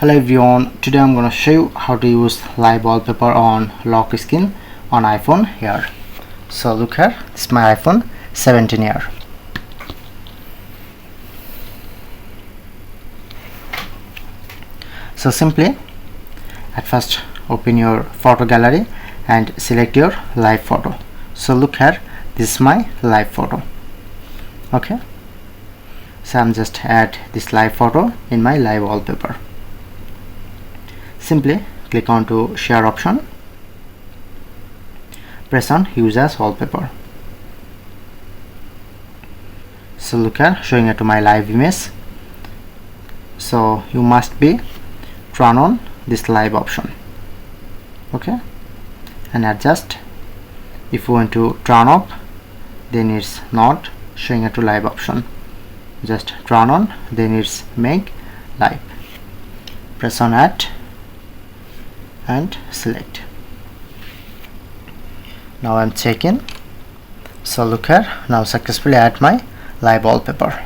Hello everyone, today I'm going to show you how to use live wallpaper on lock screen on iPhone here. So look here, this is my iPhone 17 here. So simply at first open your photo gallery and select your live photo. So look here, this is my live photo. Okay, so I'm just add this live photo in my live wallpaper. Simply click on to share option, press on use as wallpaper. So look here, showing it to my live image. So you must be turn on this live option, okay, and adjust. If you want to turn off, then it's not showing it to live option. Just turn on, then it's make live. Press on add and select. Now I'm checking. So look here, now successfully add my live wallpaper.